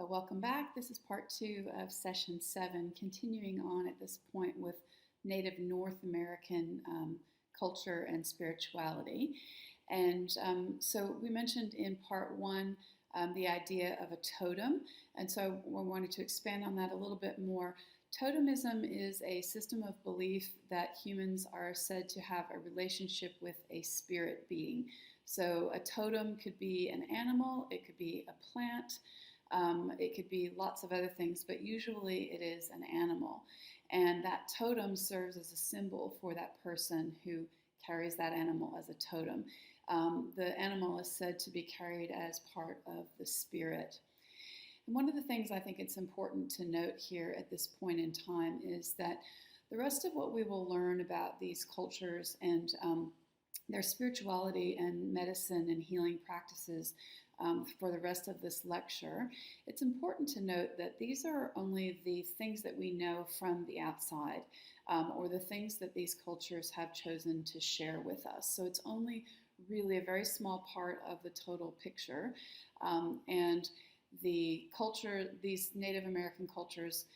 So welcome back. This is part 2 of session 7, continuing on at this point with Native North American culture and spirituality. And so we mentioned in part 1 the idea of a totem, and so we wanted to expand on that a little bit more. Totemism is a system of belief that humans are said to have a relationship with a spirit being. So a totem could be an animal, it could be a plant, it could be lots of other things, but usually it is an animal. And that totem serves as a symbol for that person who carries that animal as a totem. The animal is said to be carried as part of the spirit. And one of the things I think it's important to note here at this point in time is that the rest of what we will learn about these cultures and their spirituality and medicine and healing practices for the rest of this lecture, it's important to note that these are only the things that we know from the outside, or the things that these cultures have chosen to share with us. So it's only really a very small part of the total picture. And the culture, these Native American cultures,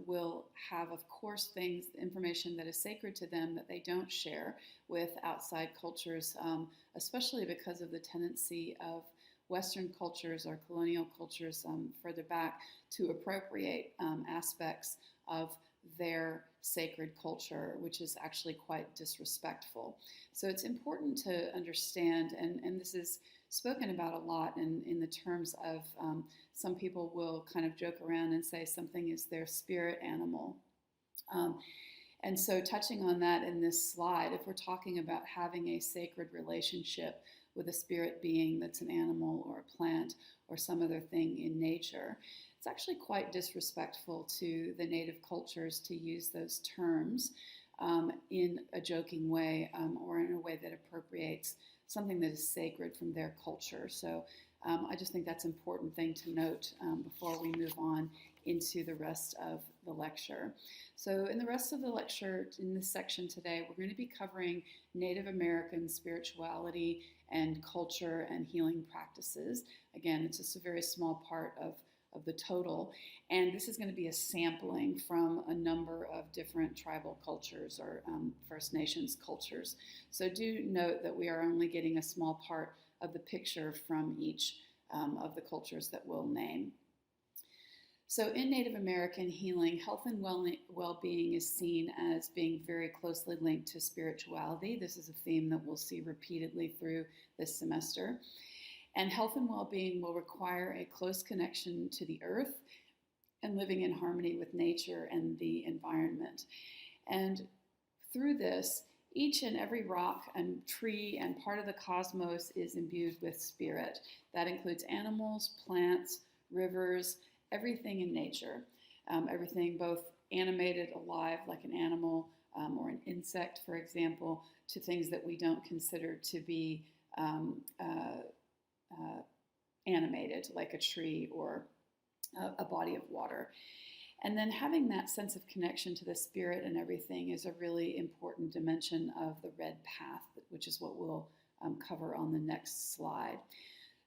will have, of course, information that is sacred to them that they don't share with outside cultures, especially because of the tendency of Western cultures or colonial cultures further back to appropriate aspects of their sacred culture, which is actually quite disrespectful. So it's important to understand, and this is spoken about a lot in the terms of some people will kind of joke around and say something is their spirit animal. And so touching on that in this slide, if we're talking about having a sacred relationship with a spirit being that's an animal or a plant or some other thing in nature, it's actually quite disrespectful to the native cultures to use those terms in a joking way or in a way that appropriates something that is sacred from their culture. So I just think that's an important thing to note before we move on into the rest of the lecture. So in the rest of the lecture, in this section today, we're going to be covering Native American spirituality and culture and healing practices. Again, it's just a very small part of the total, and this is going to be a sampling from a number of different tribal cultures or First Nations cultures. So do note that we are only getting a small part of the picture from each of the cultures that we'll name. So in Native American healing, health and well-being is seen as being very closely linked to spirituality. This is a theme that we'll see repeatedly through this semester. And health and well-being will require a close connection to the earth and living in harmony with nature and the environment. And through this, each and every rock and tree and part of the cosmos is imbued with spirit. That includes animals, plants, rivers, everything in nature. Everything both animated, alive, like an animal or an insect, for example, to things that we don't consider to be animated, like a tree or a body of water. And then having that sense of connection to the spirit and everything is a really important dimension of the red path, which is what we'll cover on the next slide.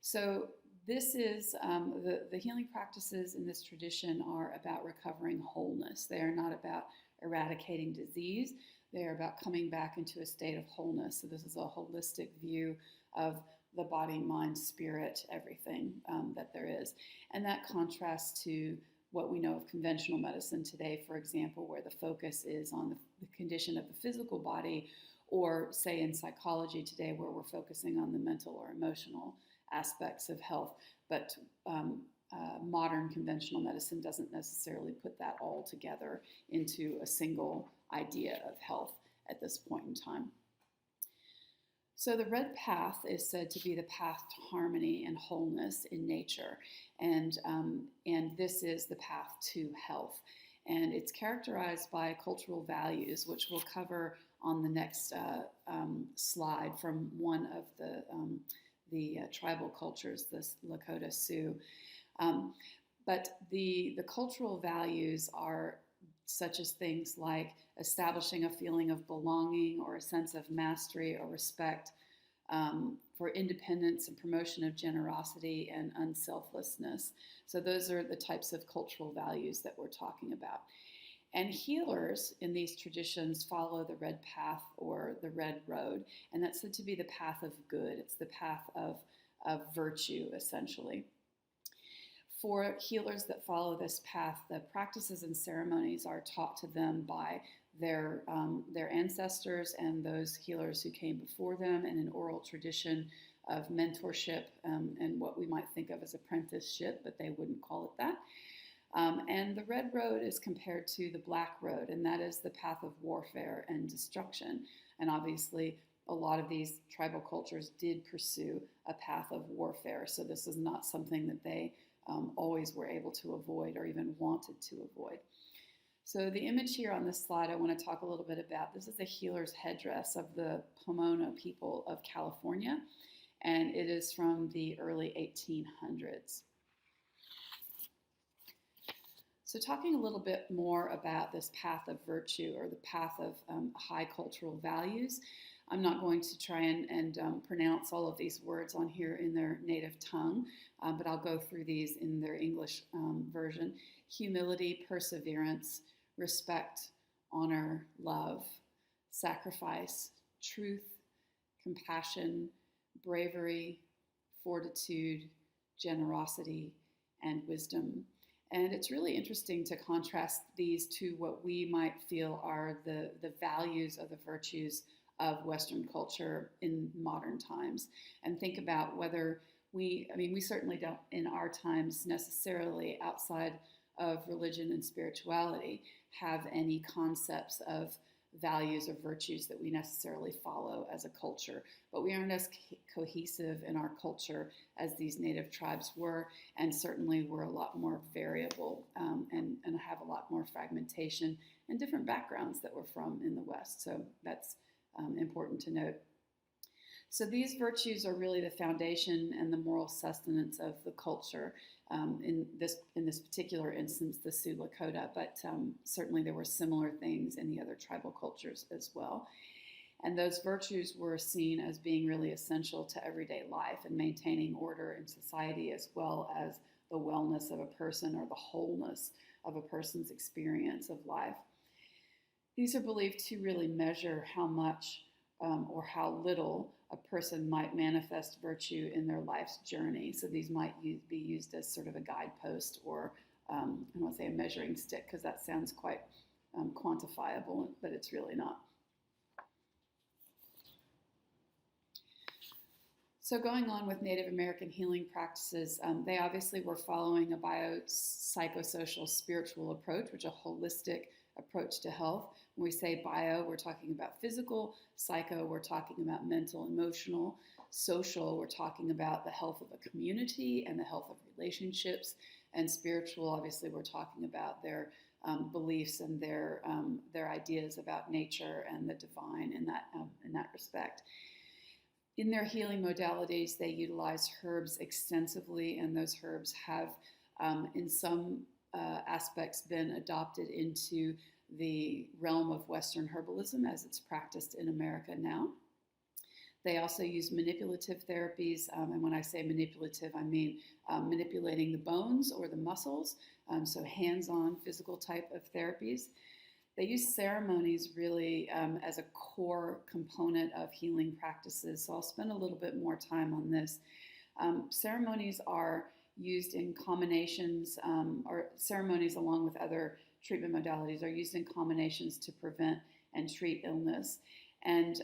So this is, the healing practices in this tradition are about recovering wholeness. They are not about eradicating disease. They are about coming back into a state of wholeness. So this is a holistic view of the body, mind, spirit, everything that there is. And that contrasts to what we know of conventional medicine today, for example, where the focus is on the condition of the physical body, or say in psychology today, where we're focusing on the mental or emotional aspects of health. But modern conventional medicine doesn't necessarily put that all together into a single idea of health at this point in time. So the red path is said to be the path to harmony and wholeness in nature, and this is the path to health. And it's characterized by cultural values, which we'll cover on the next slide from one of the tribal cultures, the Lakota Sioux. But the cultural values are such as things like establishing a feeling of belonging or a sense of mastery or respect, for independence and promotion of generosity and unselflessness. So those are the types of cultural values that we're talking about. And healers in these traditions follow the red path or the red road, and that's said to be the path of good. It's the path of virtue, essentially. For healers that follow this path, the practices and ceremonies are taught to them by their ancestors and those healers who came before them in an oral tradition of mentorship and what we might think of as apprenticeship, but they wouldn't call it that. And the red road is compared to the black road, and that is the path of warfare and destruction. And obviously, a lot of these tribal cultures did pursue a path of warfare, so this is not something that they always were able to avoid or even wanted to avoid. So the image here on this slide I want to talk a little bit about. This is a healer's headdress of the Pomona people of California, and it is from the early 1800s. So talking a little bit more about this path of virtue or the path of high cultural values, I'm not going to try and pronounce all of these words on here in their native tongue, but I'll go through these in their English version. Humility, perseverance, respect, honor, love, sacrifice, truth, compassion, bravery, fortitude, generosity, and wisdom. And it's really interesting to contrast these to what we might feel are the values of the virtues of Western culture in modern times, and think about whether we certainly don't in our times necessarily outside of religion and spirituality have any concepts of values or virtues that we necessarily follow as a culture, but we aren't as cohesive in our culture as these native tribes were, and certainly we're a lot more variable and have a lot more fragmentation and different backgrounds that we're from in the West. So that's important to note. So these virtues are really the foundation and the moral sustenance of the culture. In this particular instance, the Sioux Lakota, but certainly there were similar things in the other tribal cultures as well. And those virtues were seen as being really essential to everyday life and maintaining order in society, as well as the wellness of a person or the wholeness of a person's experience of life. These are believed to really measure how much or how little a person might manifest virtue in their life's journey. So these might be used as sort of a guidepost or, I don't want to say a measuring stick because that sounds quite quantifiable, but it's really not. So going on with Native American healing practices, they obviously were following a biopsychosocial spiritual approach, which is a holistic approach to health. When we say bio, we're talking about physical, psycho, we're talking about mental, emotional, social, we're talking about the health of a community and the health of relationships, and spiritual, obviously, we're talking about their beliefs and their ideas about nature and the divine in that respect. In their healing modalities, they utilize herbs extensively, and those herbs have, in some aspects, been adopted into the realm of Western herbalism as it's practiced in America now. They also use manipulative therapies, and when I say manipulative, I mean manipulating the bones or the muscles, so hands-on physical type of therapies. They use ceremonies really as a core component of healing practices, so I'll spend a little bit more time on this. Ceremonies are used in combinations, or ceremonies along with other treatment modalities are used in combinations to prevent and treat illness. And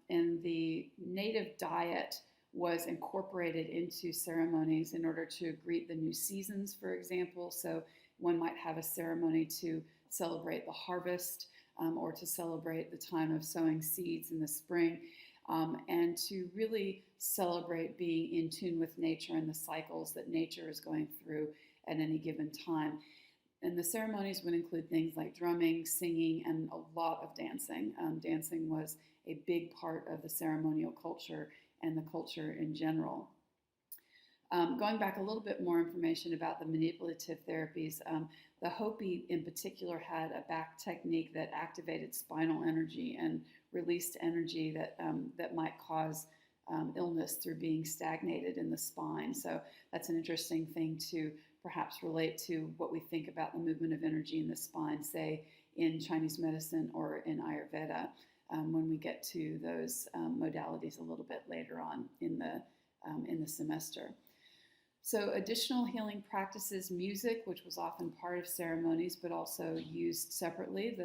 the native diet was incorporated into ceremonies in order to greet the new seasons, for example. So one might have a ceremony to celebrate the harvest or to celebrate the time of sowing seeds in the spring, and to really celebrate being in tune with nature and the cycles that nature is going through at any given time. And the ceremonies would include things like drumming, singing, and a lot of dancing. Dancing was a big part of the ceremonial culture and the culture in general. Going back a little bit more information about the manipulative therapies, the Hopi in particular had a back technique that activated spinal energy and released energy that might cause illness through being stagnated in the spine. So that's an interesting thing to perhaps relate to what we think about the movement of energy in the spine, say in Chinese medicine or in Ayurveda, when we get to those modalities a little bit later on in the semester. So additional healing practices, music, which was often part of ceremonies but also used separately.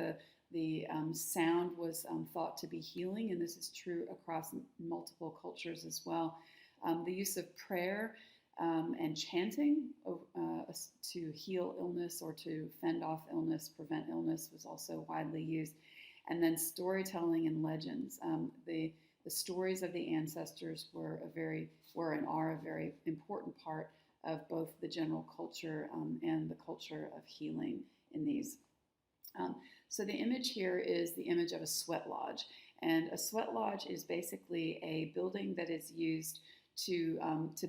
The sound was thought to be healing, and this is true across multiple cultures as well. The use of prayer and chanting to heal illness or to fend off illness, prevent illness, was also widely used. And then storytelling and legends. The stories of the ancestors were and are a very important part of both the general culture and the culture of healing in these. So the image here is the image of a sweat lodge. And a sweat lodge is basically a building that is used to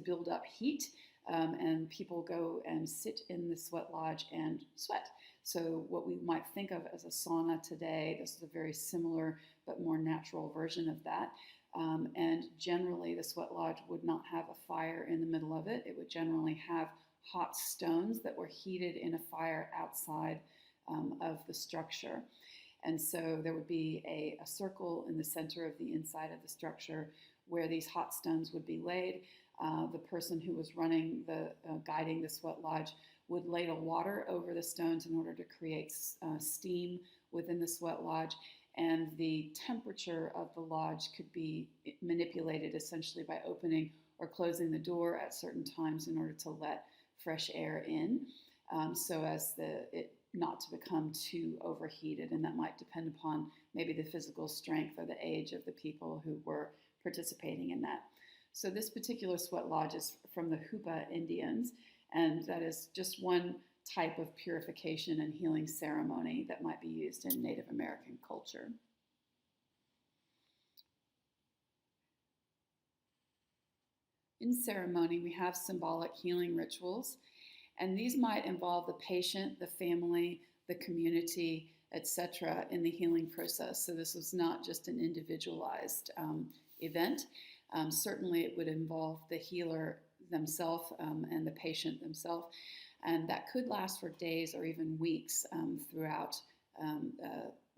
build up heat, and people go and sit in the sweat lodge and sweat. So what we might think of as a sauna today, this is a very similar but more natural version of that. And generally the sweat lodge would not have a fire in the middle of it. It would generally have hot stones that were heated in a fire outside of the structure. And so there would be a circle in the center of the inside of the structure where these hot stones would be laid. The person who was running guiding the sweat lodge would ladle water over the stones in order to create steam within the sweat lodge, and the temperature of the lodge could be manipulated essentially by opening or closing the door at certain times in order to let fresh air in, so as it not to become too overheated, and that might depend upon maybe the physical strength or the age of the people who were participating in that. So this particular sweat lodge is from the Hupa Indians, and that is just one type of purification and healing ceremony that might be used in Native American culture. In ceremony, we have symbolic healing rituals, and these might involve the patient, the family, the community, etc. in the healing process. So this was not just an individualized event. Certainly it would involve the healer themselves and the patient themselves, and that could last for days or even weeks throughout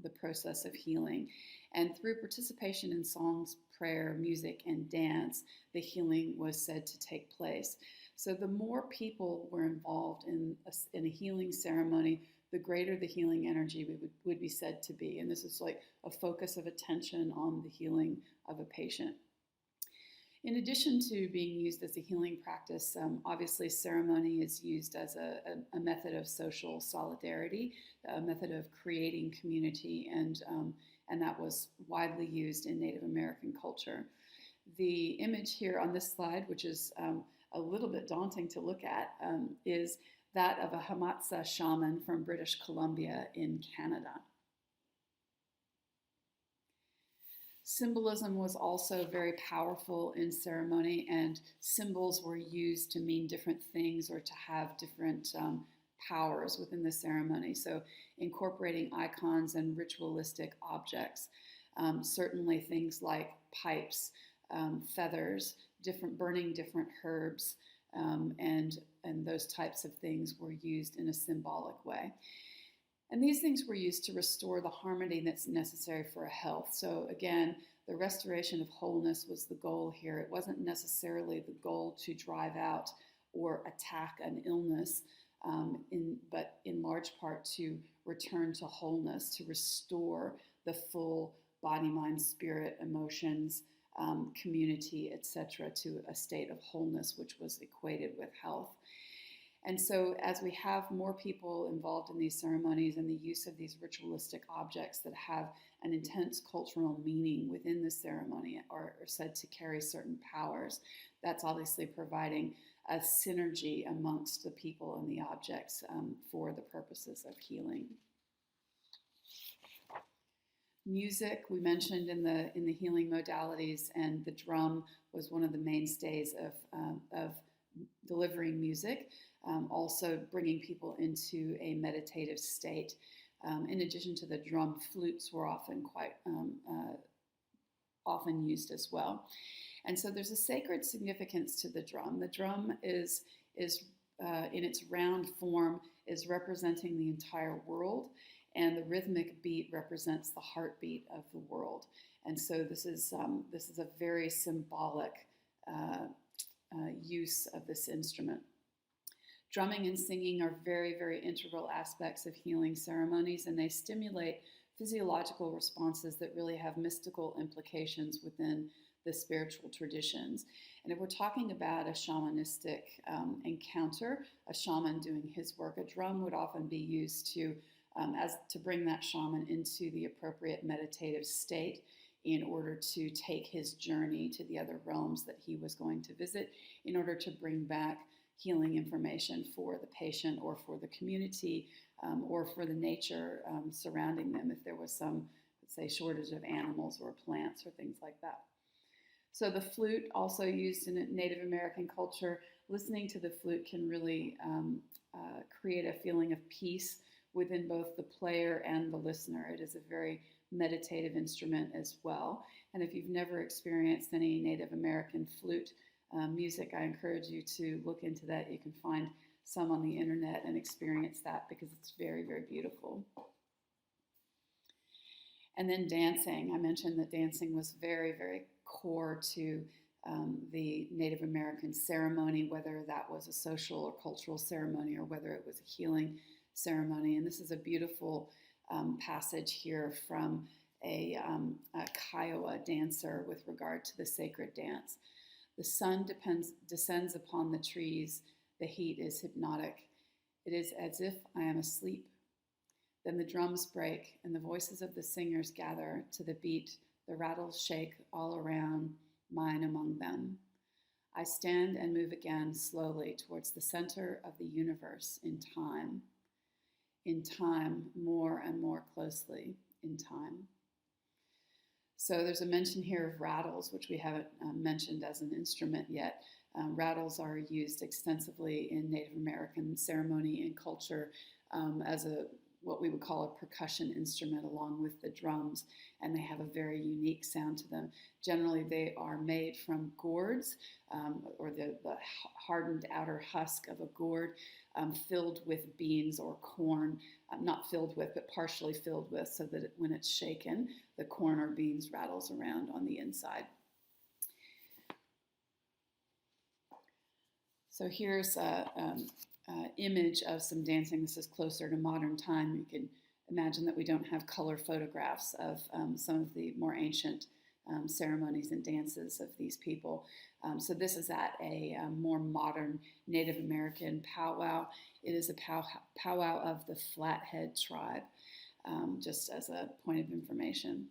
the process of healing. And through participation in songs, prayer, music, and dance, the healing was said to take place. So the more people were involved in a healing ceremony, the greater the healing energy would be said to be. And this is like a focus of attention on the healing of a patient. In addition to being used as a healing practice, obviously ceremony is used as a method of social solidarity, a method of creating community, and that was widely used in Native American culture. The image here on this slide, which is a little bit daunting to look at, is that of a Hamatsa shaman from British Columbia in Canada. Symbolism was also very powerful in ceremony, and symbols were used to mean different things or to have different powers within the ceremony. So incorporating icons and ritualistic objects, certainly things like pipes, feathers, burning different herbs, and those types of things were used in a symbolic way. And these things were used to restore the harmony that's necessary for a health. So again, the restoration of wholeness was the goal here. It wasn't necessarily the goal to drive out or attack an illness, but in large part to return to wholeness, to restore the full body, mind, spirit, emotions, community, etc., to a state of wholeness, which was equated with health. And so as we have more people involved in these ceremonies and the use of these ritualistic objects that have an intense cultural meaning within the ceremony or are said to carry certain powers, that's obviously providing a synergy amongst the people and the objects for the purposes of healing. Music, we mentioned in the healing modalities, and the drum was one of the mainstays of delivering music. Also bringing people into a meditative state. In addition to the drum, flutes were often quite often used as well. And so there's a sacred significance to the drum. The drum is in its round form is representing the entire world, and the rhythmic beat represents the heartbeat of the world. And so this is a very symbolic use of this instrument. Drumming and singing are very, very integral aspects of healing ceremonies, and they stimulate physiological responses that really have mystical implications within the spiritual traditions. And if we're talking about a shamanistic encounter, a shaman doing his work, a drum would often be used to bring that shaman into the appropriate meditative state in order to take his journey to the other realms that he was going to visit, in order to bring back healing information for the patient or for the community or for the nature surrounding them if there was some, let's say, shortage of animals or plants or things like that. So the flute, also used in Native American culture, listening to the flute can really create a feeling of peace within both the player and the listener. It is a very meditative instrument as well. And if you've never experienced any Native American flute music, I encourage you to look into that. You can find some on the internet and experience that because it's very, very beautiful. And then dancing. I mentioned that dancing was very, very core to the Native American ceremony, whether that was a social or cultural ceremony or whether it was a healing ceremony. And this is a beautiful passage here from a Kiowa dancer with regard to the sacred dance. The sun descends upon the trees. The heat is hypnotic. It is as if I am asleep. Then the drums break and the voices of the singers gather to the beat. The rattles shake all around, mine among them. I stand and move again slowly towards the center of the universe in time, more and more closely in time. So there's a mention here of rattles, which we haven't mentioned as an instrument yet. Rattles are used extensively in Native American ceremony and culture as what we would call a percussion instrument along with the drums, and they have a very unique sound to them. Generally, they are made from gourds or the hardened outer husk of a gourd filled with beans or corn, not filled with, but partially filled with, so that when it's shaken, the corn or beans rattles around on the inside. So here's an image of some dancing. This is closer to modern time. You can imagine that we don't have color photographs of some of the more ancient ceremonies and dances of these people. So this is at a more modern Native American powwow. It is a powwow of the Flathead tribe, just as a point of information.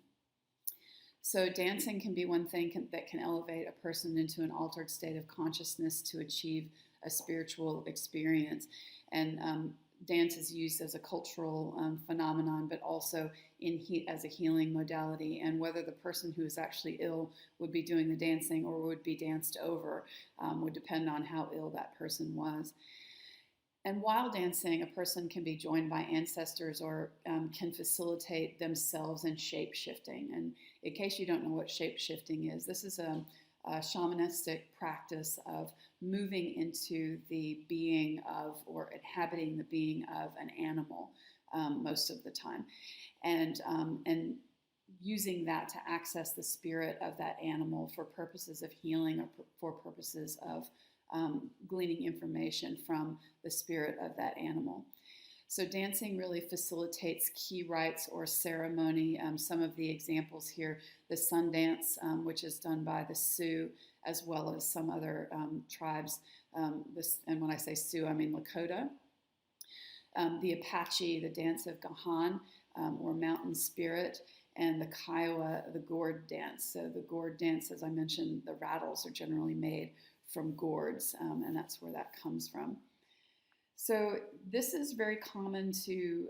So dancing can be one thing that can elevate a person into an altered state of consciousness to achieve a spiritual experience. And dance is used as a cultural phenomenon, but also as a healing modality. And whether the person who is actually ill would be doing the dancing or would be danced over would depend on how ill that person was. And while dancing, a person can be joined by ancestors or can facilitate themselves in shape-shifting. And in case you don't know what shape-shifting is, this is a shamanistic practice of moving into the being of or inhabiting the being of an animal most of the time. And using that to access the spirit of that animal for purposes of healing or for purposes of gleaning information from the spirit of that animal. So dancing really facilitates key rites or ceremony. Some of the examples here, the sun dance, which is done by the Sioux, as well as some other tribes. And when I say Sioux, I mean Lakota. The Apache, the dance of Gahan, or mountain spirit, and the Kiowa, the gourd dance. So the gourd dance, as I mentioned, the rattles are generally made from gourds, and that's where that comes from. So this is very common to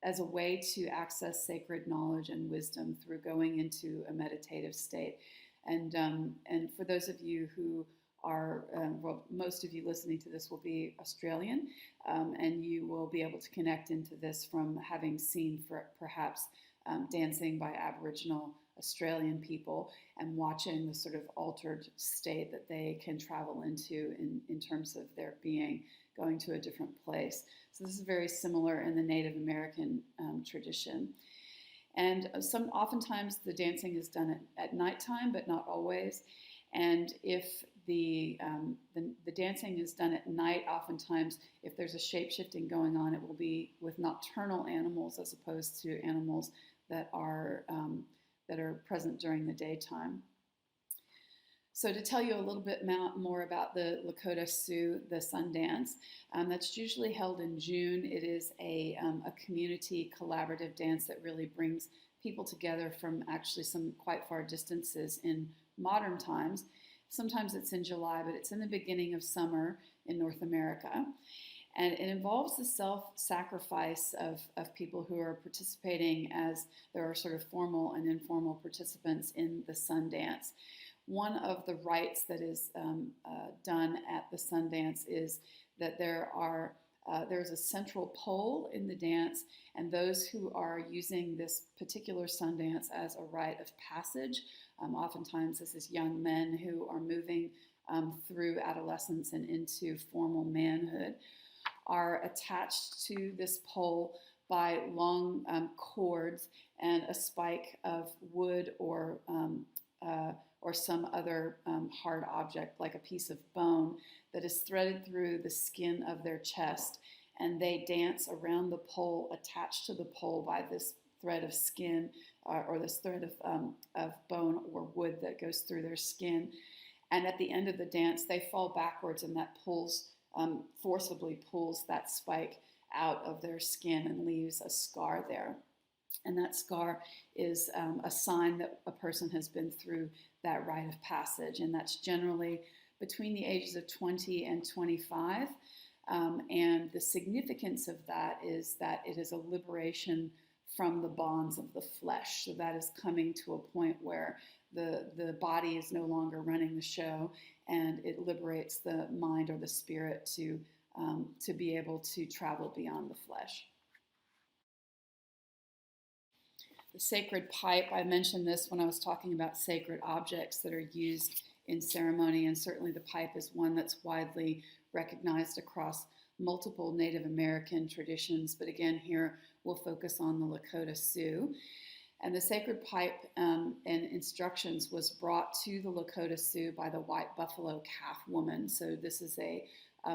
as a way to access sacred knowledge and wisdom through going into a meditative state. And for those of you who are, well, most of you listening to this will be Australian, and you will be able to connect into this from having seen perhaps dancing by Aboriginal Australian people, and watching the sort of altered state that they can travel into in terms of their being, going to a different place. So this is very similar in the Native American tradition. And oftentimes the dancing is done at nighttime, but not always. And if the dancing is done at night, oftentimes if there's a shape-shifting going on, it will be with nocturnal animals as opposed to animals that are present during the daytime. So to tell you a little bit more about the Lakota Sioux, the Sun Dance, that's usually held in June. It is a community collaborative dance that really brings people together from actually some quite far distances in modern times. Sometimes it's in July, but it's in the beginning of summer in North America. And it involves the self-sacrifice of people who are participating, as there are sort of formal and informal participants in the Sun Dance. One of the rites that is done at the Sun Dance is that there's a central pole in the dance, and those who are using this particular Sun Dance as a rite of passage, oftentimes this is young men who are moving through adolescence and into formal manhood, are attached to this pole by long cords and a spike of wood or some other hard object like a piece of bone that is threaded through the skin of their chest, and they dance around the pole attached to the pole by this thread of skin or this thread of bone or wood that goes through their skin. And at the end of the dance, they fall backwards, and that forcibly pulls that spike out of their skin and leaves a scar there. And that scar is a sign that a person has been through that rite of passage, and that's generally between the ages of 20 and 25. And the significance of that is that it is a liberation from the bonds of the flesh. So that is coming to a point where the body is no longer running the show, and it liberates the mind or the spirit to be able to travel beyond the flesh. The sacred pipe, I mentioned this when I was talking about sacred objects that are used in ceremony, and certainly the pipe is one that's widely recognized across multiple Native American traditions, but again here we'll focus on the Lakota Sioux. And the sacred pipe and instructions was brought to the Lakota Sioux by the white buffalo calf woman. So this is a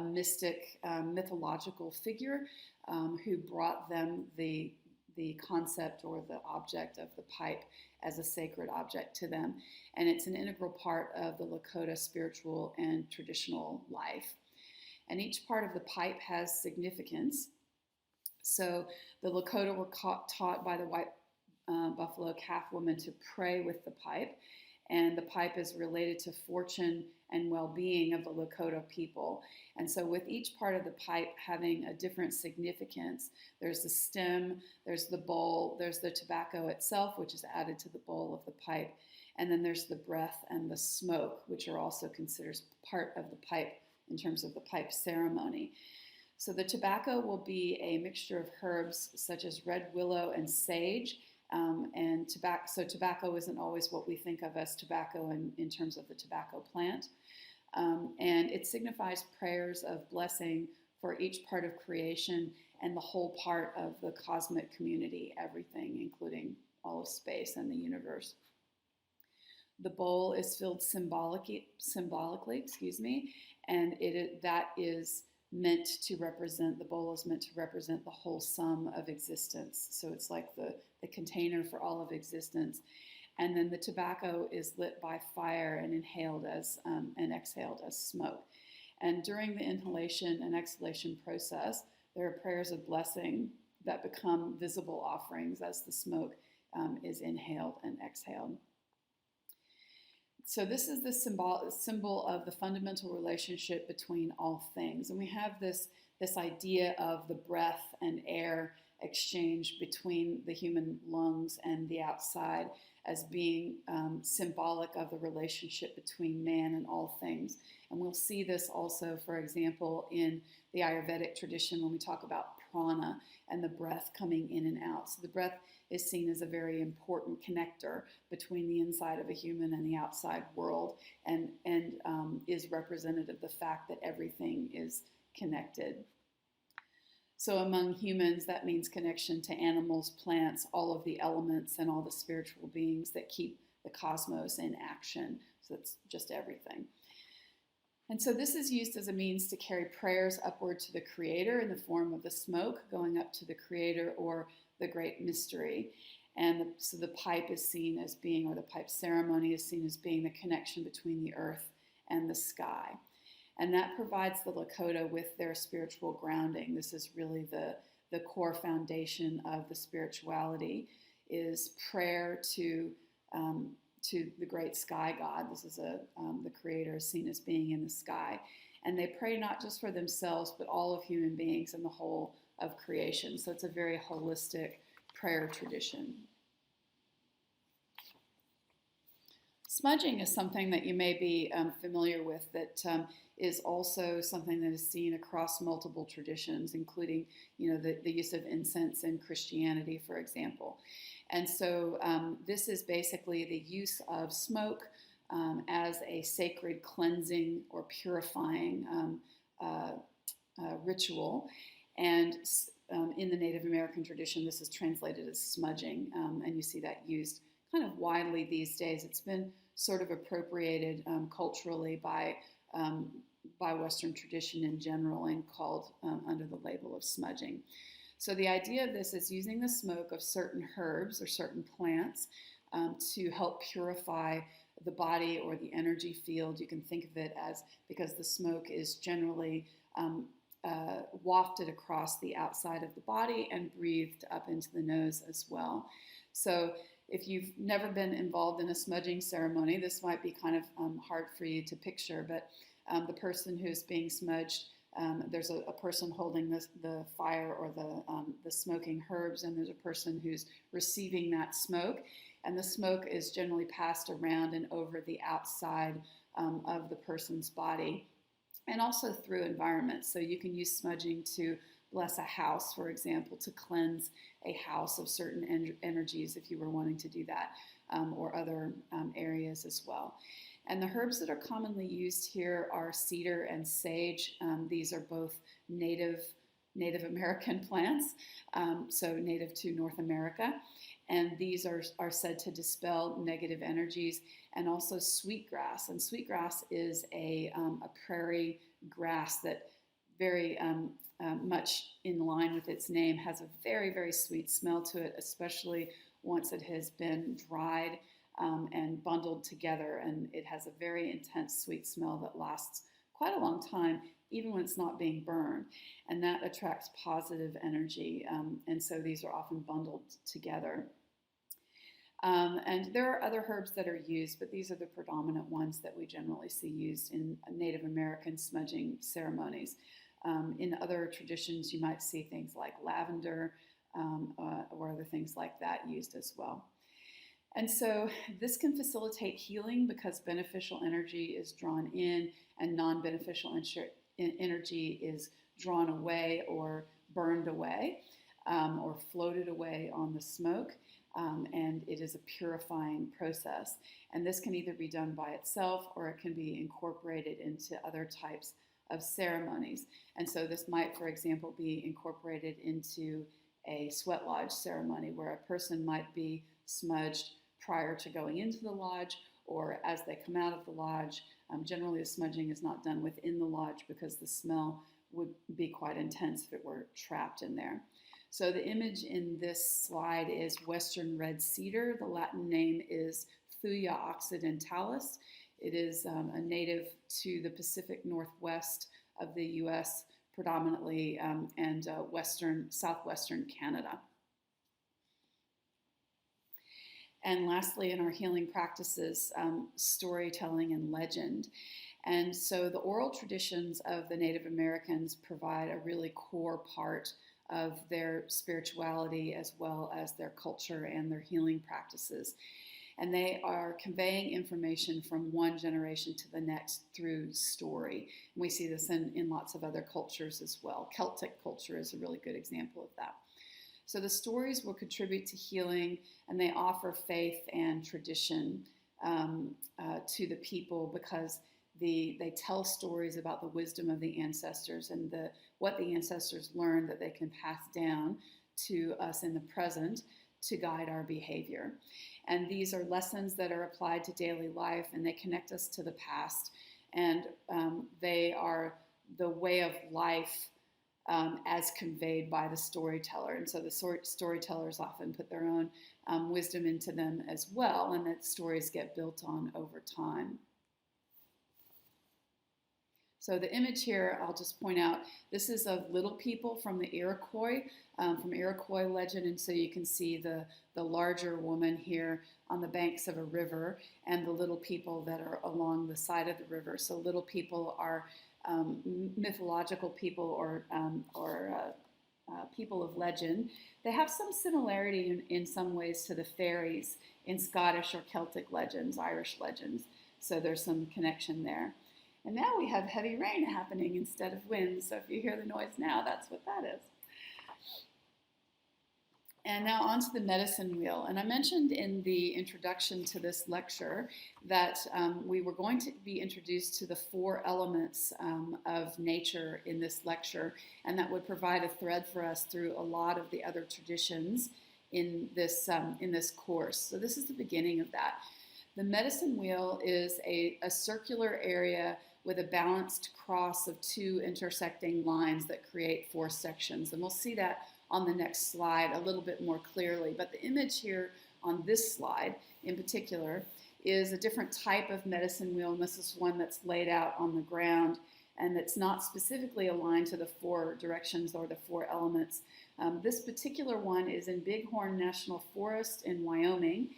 mystic, mythological figure who brought them the concept or the object of the pipe as a sacred object to them. And it's an integral part of the Lakota spiritual and traditional life. And each part of the pipe has significance. So the Lakota were taught by the white buffalo calf woman to pray with the pipe. And the pipe is related to fortune and well-being of the Lakota people. And so with each part of the pipe having a different significance, there's the stem, there's the bowl, there's the tobacco itself, which is added to the bowl of the pipe, and then there's the breath and the smoke, which are also considered part of the pipe in terms of the pipe ceremony. So the tobacco will be a mixture of herbs such as red willow and sage, and tobacco isn't always what we think of as tobacco in terms of the tobacco plant. And it signifies prayers of blessing for each part of creation and the whole part of the cosmic community, everything, including all of space and the universe. The bowl is filled symbolically, and that is meant to represent, the bowl is meant to represent the whole sum of existence. So it's like the container for all of existence. And then the tobacco is lit by fire and inhaled and exhaled as smoke. And during the inhalation and exhalation process, there are prayers of blessing that become visible offerings as the smoke is inhaled and exhaled. So this is the symbol of the fundamental relationship between all things. And we have this idea of the breath and air exchange between the human lungs and the outside as being symbolic of the relationship between man and all things. And we'll see this also, for example, in the Ayurvedic tradition when we talk about prana and the breath coming in and out. So the breath is seen as a very important connector between the inside of a human and the outside world, and is representative of the fact that everything is connected. So among humans, that means connection to animals, plants, all of the elements, and all the spiritual beings that keep the cosmos in action. So it's just everything. And so this is used as a means to carry prayers upward to the Creator in the form of the smoke going up to the Creator or the Great Mystery. And so the pipe is seen as being, or the pipe ceremony is seen as being the connection between the earth and the sky. And that provides the Lakota with their spiritual grounding. This is really the core foundation of the spirituality, is prayer to the great sky god. This is the Creator is seen as being in the sky. And they pray not just for themselves, but all of human beings and the whole of creation. So it's a very holistic prayer tradition. Smudging is something that you may be familiar with, that is also something that is seen across multiple traditions, including, the use of incense in Christianity, for example. And so this is basically the use of smoke as a sacred cleansing or purifying ritual. And in the Native American tradition, this is translated as smudging, and you see that used kind of widely these days. It's been sort of appropriated culturally by Western tradition in general and called under the label of smudging. So the idea of this is using the smoke of certain herbs or certain plants to help purify the body or the energy field. You can think of it as, because the smoke is generally wafted across the outside of the body and breathed up into the nose as well. So if you've never been involved in a smudging ceremony, this might be kind of hard for you to picture, but the person who's being smudged, there's a person holding the fire or the smoking herbs, and there's a person who's receiving that smoke, and the smoke is generally passed around and over the outside of the person's body, and also through environments. So you can use smudging to bless a house, for example, to cleanse a house of certain energies if you were wanting to do that, or other areas as well. And the herbs that are commonly used here are cedar and sage. These are both Native American plants, so native to North America. And these are said to dispel negative energies, and also sweetgrass. And sweetgrass is a prairie grass that very much in line with its name has a very, very sweet smell to it, especially once it has been dried and bundled together, and it has a very intense sweet smell that lasts quite a long time, even when it's not being burned, and that attracts positive energy, and so these are often bundled together. And there are other herbs that are used, but these are the predominant ones that we generally see used in Native American smudging ceremonies. In other traditions, you might see things like lavender or other things like that used as well. And so this can facilitate healing because beneficial energy is drawn in and non-beneficial energy is drawn away or burned away or floated away on the smoke. And it is a purifying process. And this can either be done by itself or it can be incorporated into other types of ceremonies. And so this might, for example, be incorporated into a sweat lodge ceremony where a person might be smudged prior to going into the lodge or as they come out of the lodge. Generally, the smudging is not done within the lodge because the smell would be quite intense if it were trapped in there. So the image in this slide is Western red cedar. The Latin name is Thuja occidentalis. It is a native to the Pacific Northwest of the U.S. predominantly and southwestern Canada. And lastly, in our healing practices, storytelling and legend. And so the oral traditions of the Native Americans provide a really core part of their spirituality as well as their culture and their healing practices. And they are conveying information from one generation to the next through story. And we see this in lots of other cultures as well. Celtic culture is a really good example of that. So the stories will contribute to healing, and they offer faith and tradition to the people, because they tell stories about the wisdom of the ancestors and what the ancestors learned that they can pass down to us in the present to guide our behavior. And these are lessons that are applied to daily life, and they connect us to the past, and they are the way of life as conveyed by the storyteller. And so the storytellers often put their own wisdom into them as well, and that stories get built on over time. So the image here, I'll just point out, this is of little people from the Iroquois, from Iroquois legend. And so you can see the larger woman here on the banks of a river, and the little people that are along the side of the river. So little people are mythological people or people of legend. They have some similarity in some ways to the fairies in Scottish or Celtic legends, Irish legends. So there's some connection there. And now we have heavy rain happening instead of wind. So if you hear the noise now, that's what that is. And now onto the medicine wheel. And I mentioned in the introduction to this lecture that we were going to be introduced to the 4 elements of nature in this lecture, and that would provide a thread for us through a lot of the other traditions in this course. So this is the beginning of that. The medicine wheel is a circular area with a balanced cross of 2 intersecting lines that create 4 sections. And we'll see that on the next slide a little bit more clearly. But the image here on this slide in particular is a different type of medicine wheel, and this is one that's laid out on the ground, and it's not specifically aligned to the 4 directions or the 4 elements. This particular one is in Bighorn National Forest in Wyoming,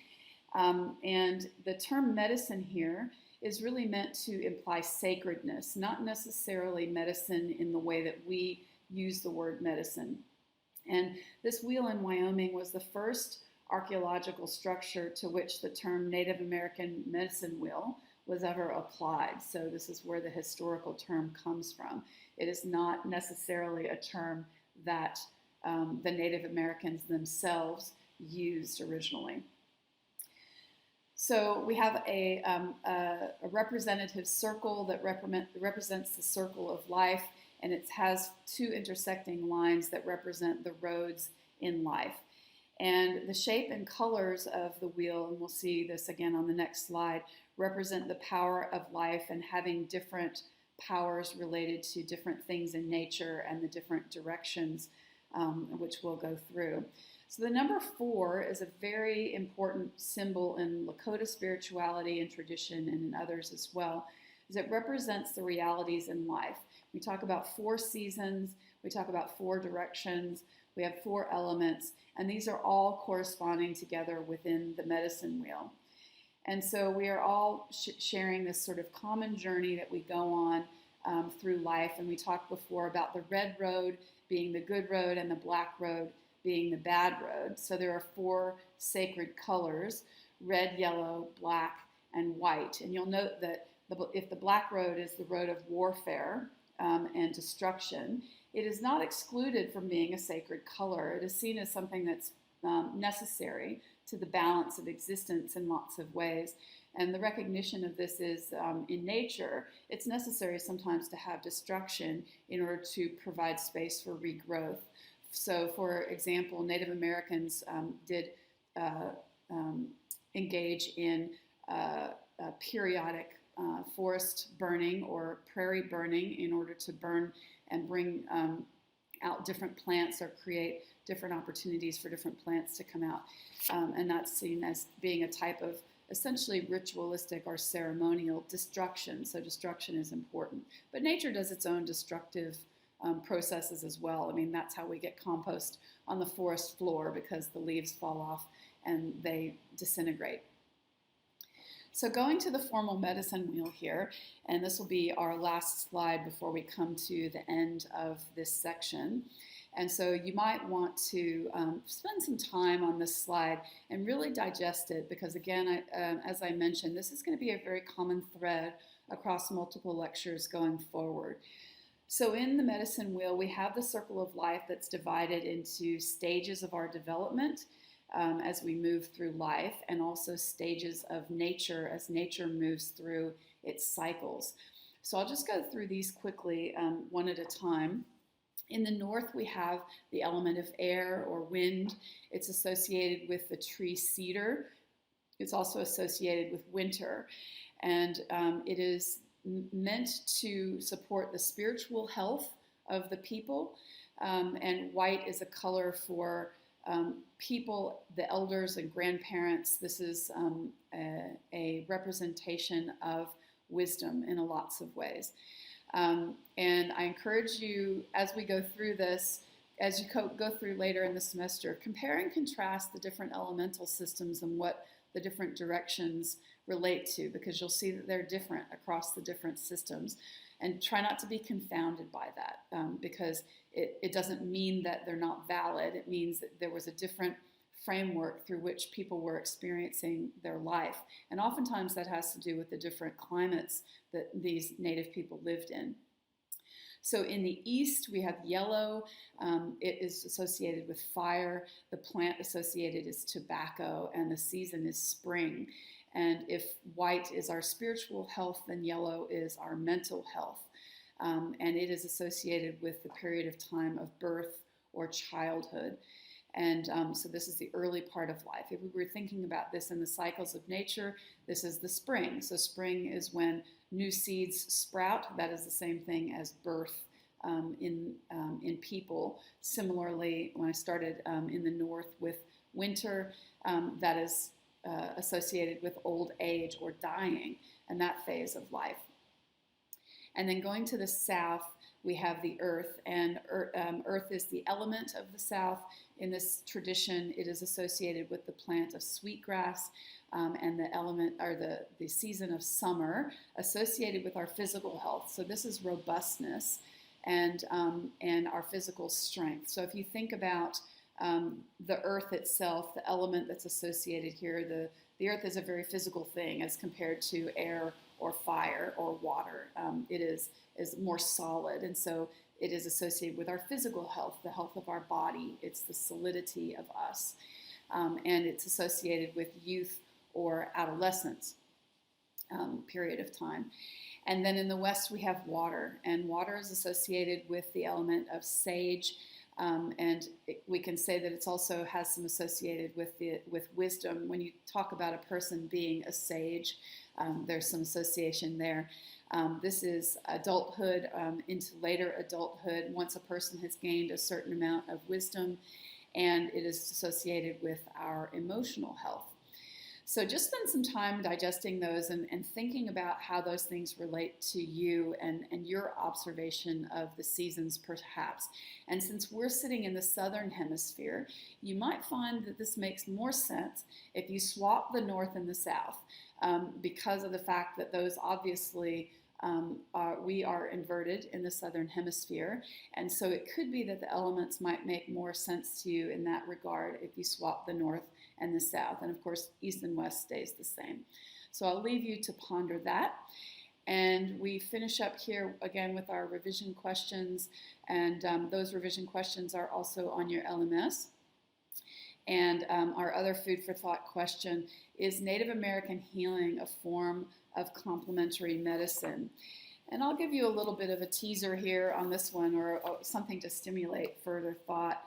and the term medicine here is really meant to imply sacredness, not necessarily medicine in the way that we use the word medicine. And this wheel in Wyoming was the first archaeological structure to which the term Native American medicine wheel was ever applied. So this is where the historical term comes from. It is not necessarily a term that the Native Americans themselves used originally. So we have a representative circle that represents the circle of life, and it has 2 intersecting lines that represent the roads in life. And the shape and colors of the wheel, and we'll see this again on the next slide, represent the power of life and having different powers related to different things in nature and the different directions which we'll go through. So the number 4 is a very important symbol in Lakota spirituality and tradition, and in others as well, as it represents the realities in life. We talk about 4 seasons, we talk about 4 directions, we have 4 elements, and these are all corresponding together within the medicine wheel. And so we are all sharing this sort of common journey that we go on through life. And we talked before about the red road being the good road and the black road being the bad road. So there are 4 sacred colors: red, yellow, black, and white. And you'll note that if the black road is the road of warfare and destruction, it is not excluded from being a sacred color. It is seen as something that's necessary to the balance of existence in lots of ways. And the recognition of this is in nature, it's necessary sometimes to have destruction in order to provide space for regrowth. So, for example, Native Americans did engage in periodic forest burning or prairie burning in order to burn and bring out different plants or create different opportunities for different plants to come out. And that's seen as being a type of essentially ritualistic or ceremonial destruction. So destruction is important. But nature does its own destructive processes as well. I mean, that's how we get compost on the forest floor, because the leaves fall off and they disintegrate. So going to the formal medicine wheel here, and this will be our last slide before we come to the end of this section. And so you might want to spend some time on this slide and really digest it because again, as I mentioned, this is going to be a very common thread across multiple lectures going forward. So in the medicine wheel, we have the circle of life that's divided into stages of our development as we move through life, and also stages of nature as nature moves through its cycles. So I'll just go through these quickly one at a time. In the north, we have the element of air or wind. It's associated with the tree cedar. It's also associated with winter, and it is meant to support the spiritual health of the people, and white is a color for people, the elders and grandparents. This is a representation of wisdom in lots of ways. And I encourage you, as we go through this, as you go through later in the semester, compare and contrast the different elemental systems and what the different directions relate to, because you'll see that they're different across the different systems. And try not to be confounded by that, because it doesn't mean that they're not valid. It means that there was a different framework through which people were experiencing their life. And oftentimes that has to do with the different climates that these native people lived in. So in the east, we have yellow. It is associated with fire. The plant associated is tobacco, and the season is spring. And if white is our spiritual health, then yellow is our mental health. And it is associated with the period of time of birth or childhood. And so this is the early part of life. If we were thinking about this in the cycles of nature, this is the spring. So spring is when new seeds sprout. That is the same thing as birth in people. Similarly, when I started in the north with winter, that is associated with old age or dying and that phase of life. And then going to the south, we have the earth, and earth is the element of the south. In this tradition, it is associated with the plant of sweetgrass and the element, or the season of summer, associated with our physical health. So this is robustness and our physical strength. So if you think about the earth itself, the element that's associated here, the earth is a very physical thing as compared to air or fire or water. It is more solid, and so it is associated with our physical health, the health of our body. It's the solidity of us, and it's associated with youth or adolescence period of time. And then in the west we have water, and water is associated with the element of sage. And we can say that it also has some associated with wisdom. When you talk about a person being a sage, there's some association there. This is adulthood into later adulthood, once a person has gained a certain amount of wisdom, and it is associated with our emotional health. So just spend some time digesting those and thinking about how those things relate to you and your observation of the seasons perhaps. And since we're sitting in the southern hemisphere, you might find that this makes more sense if you swap the north and the south, because of the fact that those obviously we are inverted in the southern hemisphere, and so it could be that the elements might make more sense to you in that regard if you swap the north and the south. And of course, east and west stays the same. So I'll leave you to ponder that. And we finish up here again with our revision questions, and those revision questions are also on your LMS. And our other food for thought question is Native American healing a form of complementary medicine? And I'll give you a little bit of a teaser here on this one, or something to stimulate further thought.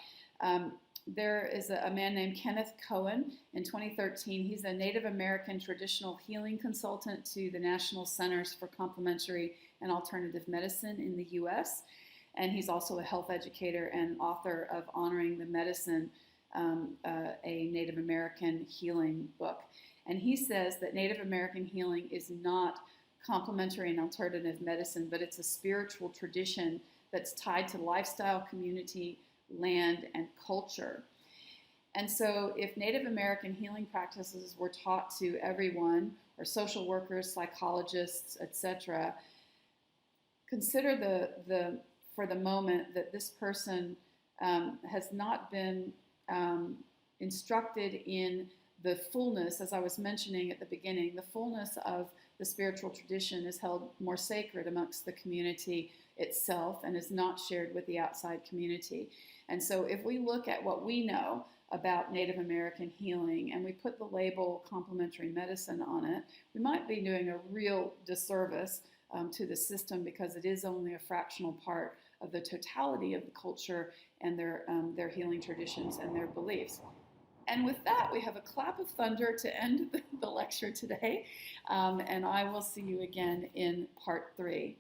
There is a man named Kenneth Cohen in 2013. He's a Native American traditional healing consultant to the National Centers for Complementary and Alternative Medicine in the U.S. And he's also a health educator and author of Honoring the Medicine, a Native American healing book. And he says that Native American healing is not complementary and alternative medicine, but it's a spiritual tradition that's tied to lifestyle, community, land, and culture. And so if Native American healing practices were taught to everyone, or social workers, psychologists, etc., consider for the moment that this person has not been instructed in the fullness, as I was mentioning at the beginning, the fullness of the spiritual tradition is held more sacred amongst the community itself and is not shared with the outside community. And so if we look at what we know about Native American healing and we put the label complementary medicine on it, we might be doing a real disservice to the system, because it is only a fractional part of the totality of the culture and their healing traditions and their beliefs. And with that, we have a clap of thunder to end the lecture today, and I will see you again in part 3.